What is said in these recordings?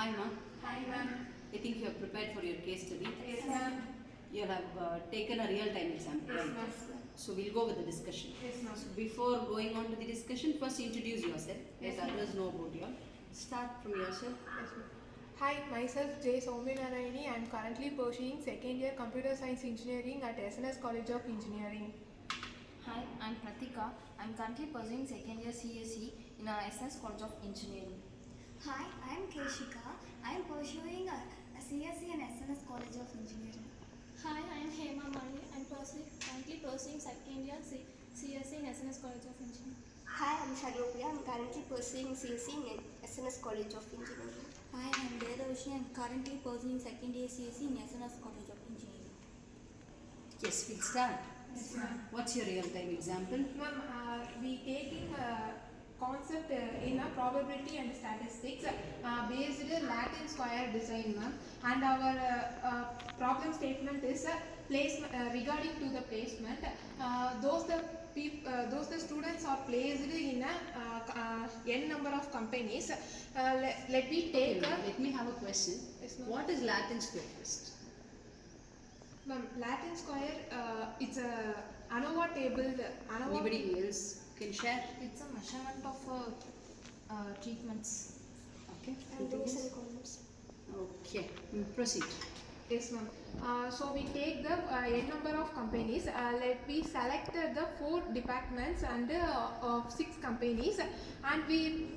Hi, ma'am. Hi, ma'am. I think you have prepared for your case study. Yes, ma'am. You have taken a real-time example, Yes, right? ma'am. So we'll go with the discussion. Yes, ma'am. So before going on to the discussion, first introduce yourself. Yes, Let ma'am. others know about you. Start from yourself. Yes, ma'am. Hi, myself J. Sominaraini. I am currently pursuing second year Computer Science Engineering at SNS College of Engineering. Hi, I'm Pratika. I'm currently pursuing second year CSE in SNS College of Engineering. Hi, I am Keshika. I am pursuing a CSE in SNS College of Engineering. Hi, I am Hema Mani. I am currently pursuing second year CSE in SNS College of Engineering. Hi, I'm Shalopia. I'm currently pursuing CSE in SNS College of Engineering. Hi, I am Vedavishi. I am currently pursuing second year CSE in SNS College of Engineering. Yes, we'll start. Yes, ma'am. What's your real-time example? Ma'am, we taking concept in a probability and statistics based Latin square design, ma'am. And our problem statement is placement regarding to the placement. Those the students are placed in a n number of companies. Let me take. Let me have a question. Yes, ma'am. What is Latin square first? Ma'am, Latin square, it's a ANOVA table. Anybody else can share? It's a measurement of treatments. Okay. And rows and columns. Okay. Proceed. Yes, ma'am. So we take the n number of companies. Let we select the 4 departments and of 6 companies, and we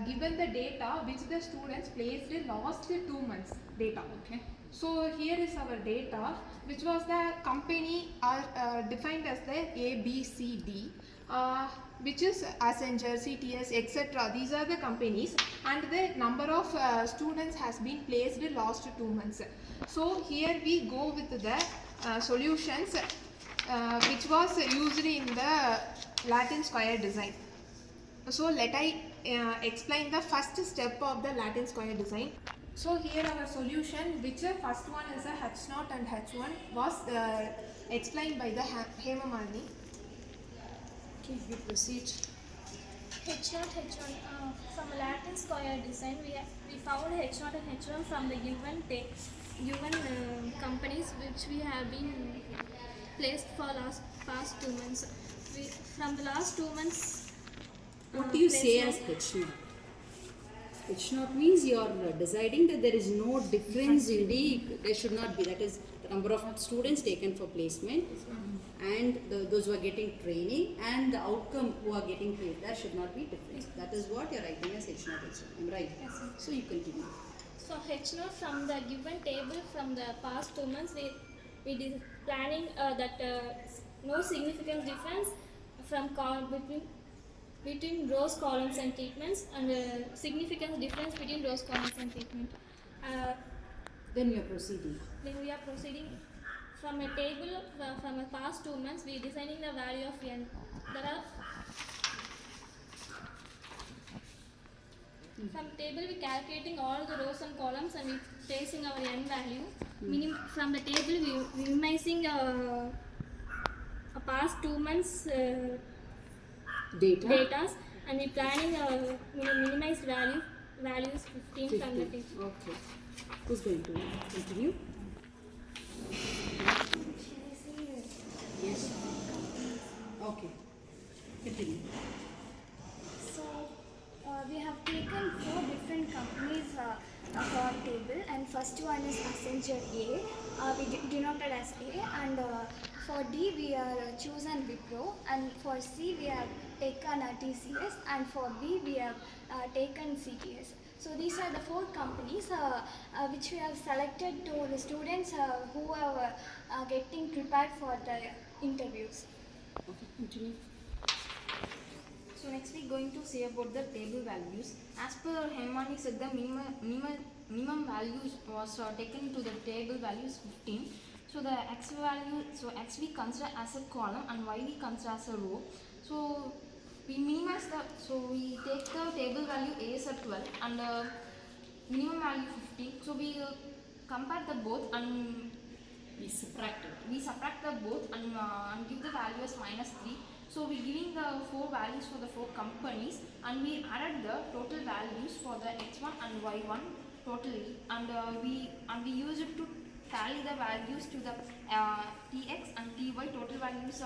given the data which the students placed in last 2 months data. Okay. So here is our data, which was the company are defined as the A, B, C, D, which is Accenture, CTS, etc. These are the companies, and the number of students has been placed in last 2 months. So here we go with the solutions which was used in the Latin square design. So let I explain the first step of the Latin square design. So here our solution, which the first one is a H0 and H1, was explained by the Hema Malini. Okay, you proceed. H0, H1 from a Latin square design, we found H0 and H1 from the given companies which we have been placed for past 2 months. From the last 2 months. What do you say as placement- H0? H0 means you are deciding that there is no difference in there should not be, that is the number of students taken for placement and those who are getting training and the outcome who are getting paid, there should not be difference. That is what you are writing as H0, I'm right? Yes, sir. So you continue. So H0 from the given table from the past 2 months, we did planning that no significant difference from between rows, columns and treatments, and significant difference between rows, columns and treatment. Then you are proceeding. Then we are proceeding from a table from a past 2 months. We are designing the value of n. There are from table we calculating all the rows and columns and we placing our n value. From the table we minimizing a past 2 months datas and we planning minimized values 15 from the table. Okay. Who's going to continue? Yes. Okay. Continue. So we have taken 4 different companies of our table, and first one is Accenture A. We denoted as A, and for D we are chosen Wipro, and for C we have taken TCS, and for B we have taken CTS. So these are the 4 companies which we have selected to the students who are getting prepared for the interviews. Okay, continue. So next we going to say about the table values. As per Hemani said, the minimum values was taken to the table values 15. So the x value, so x we consider as a column and y we consider as a row. So we minimize we take the table value A as a 12 and minimum value 15. So we compare the both and We subtract it. we subtract the both and give the value as -3. So we giving the 4 values for the 4 companies, and we added the total values for the x1 and y1 totally, and we use it to tally the values to the tx and ty total values.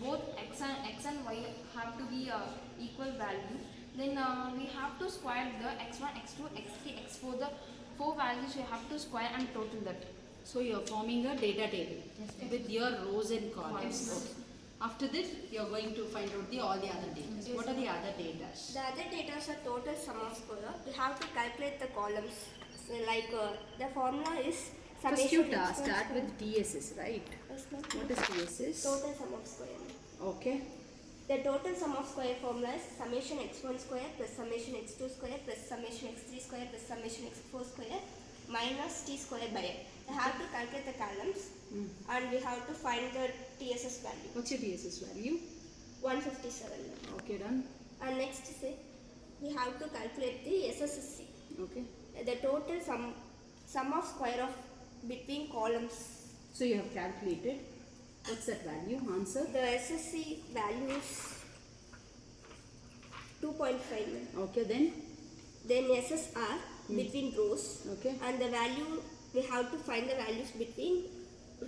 Both x and y have to be equal value. Then we have to square the x1, x2, x3, x4. The 4 values we have to square and total that. So you are forming a data table with your rows and columns. Yes. Okay. After this, you are going to find out all the other data. Yes. What are the other data? The other data are total sum of square. We have to calculate the columns. So the formula is First summation you x1 start square. with TSS, right? Yes, ma'am. What is TSS? Total sum of square. Okay. The total sum of square formula is summation x1 square plus summation x2 square plus summation x3 square plus summation x4 square minus t square by n. We have to calculate the columns and we have to find the TSS value. What's your TSS value? 157. Okay, done. And next we have to calculate the SSC. Okay. The total sum of square of between columns. So you have calculated. What's that value? Answer. The SSC value is 2.5. Okay, then. Then SSR between rows. Okay. And the value we have to find the values between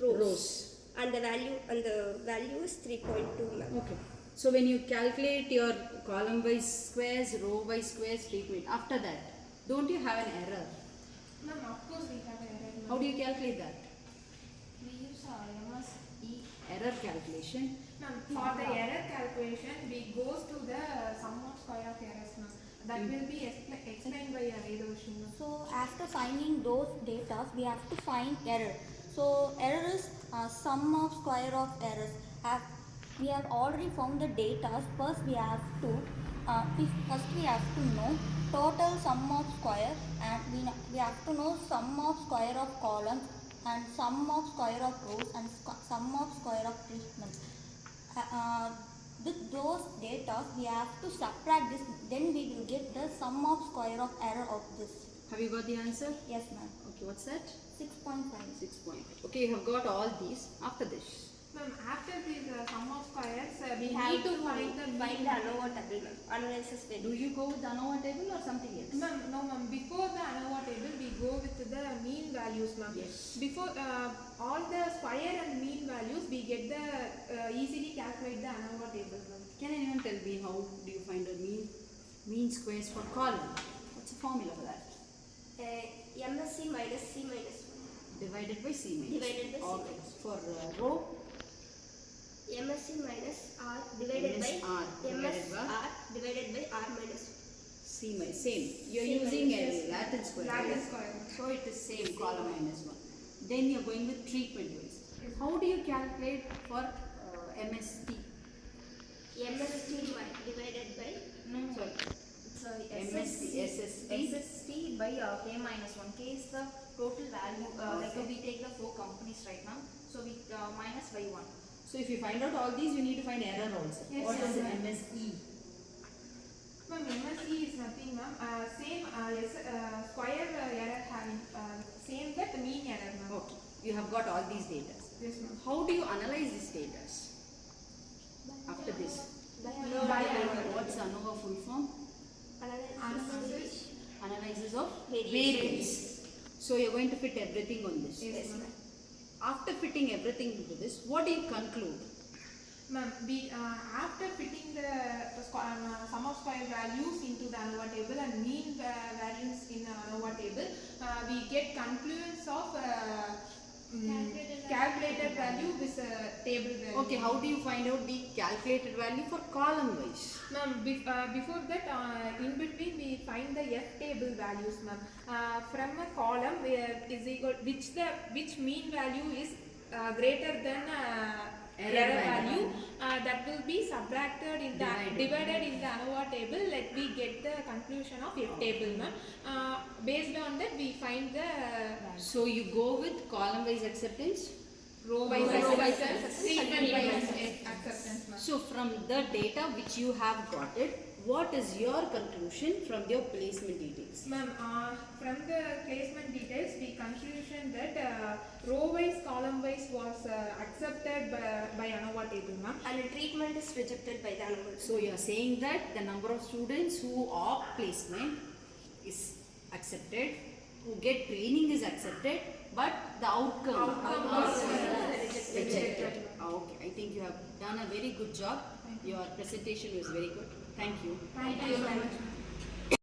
rows. And the value is 3.2, ma'am. Okay. So when you calculate your column wise squares, row wise squares treatment, after that, don't you have an error? Ma'am, of course we have an error. How do you calculate that? We use MSE. Error calculation. Ma'am, for the error calculation, we goes to the sum of square of errors, ma'am. That will be explained by Vedoshin, ma'am. So after finding those data, we have to find error. So error is sum of square of errors. We have already found the data. First we have to know total sum of square, and we have to know sum of square of columns and sum of square of rows and sum of square of treatments. With those data, we have to subtract this, then we will get the sum of square of error of this. Have you got the answer? Yes, ma'am. Okay, what's that? 6.5. 6 point. Okay, you have got all these. After this. Ma'am, after this sum of squares, we We have need to find the find the ANOVA table, ma'am. Analysis Do value. you go with ANOVA table or something else? Ma'am, no ma'am, before the ANOVA table we go with the mean values, ma'am. Yes. Before all the square and mean values, we get the easily calculate the ANOVA table, ma'am. Can anyone tell me how do you find a mean squares for column? What's the formula for that? MSC minus C minus 1. Divided by C minus. Divided by C Okay. minus. For row, MSC minus R divided by R divided by MSR divided by R minus 1. C minus. Same. You are C using minus a Latin square. Latin right? square. So it is same column minus 1. Then you are going with treatment wise. How do you calculate for MST? MST divided by No, Sorry. it's MST, SST. SST by K minus 1. K is the total value. Like we take the 4 companies right now, so we minus by 1. So if you find out all these, you need to find error also. Yes, What is yes, MSE? Ma'am, MSE is nothing, ma'am. Same square error having same that mean error, ma'am. Okay. You have got all these data. Yes, ma'am. How do you analyze these data? After this. by By ANOVA. What's ANOVA full form? Analysis. Analysis of Variance. variance. So you're going to fit everything on this. Yes, ma'am. After fitting everything into this, what do you conclude? Ma'am, we after fitting the sum of square values into the ANOVA table and mean values in the ANOVA table, we get confluence of calculated value with table value. Okay, how do you find out the calculated value for column wise? Ma'am, before that, in between we find the F table values, ma'am. From a column where is equal which mean value is greater than error value, that will be subtracted in the divided in the ANOVA table. Like we get the conclusion of F table, ma'am. Based on that, we find the So you go with column wise acceptance. row wise Row wise acceptance, treatment wise acceptance, ma'am. So from the data which you have got it, what is your conclusion from your placement details? Ma'am, from the placement details, we conclusion that row-wise, column-wise was accepted by ANOVA table, ma'am. And the treatment is rejected by the ANOVA. So you are saying that the number of students who opt placement is accepted, who get training is accepted, but the outcome was rejected. Okay, I think you have done a very good job. Your presentation was very good. Thank you. Thank you so much.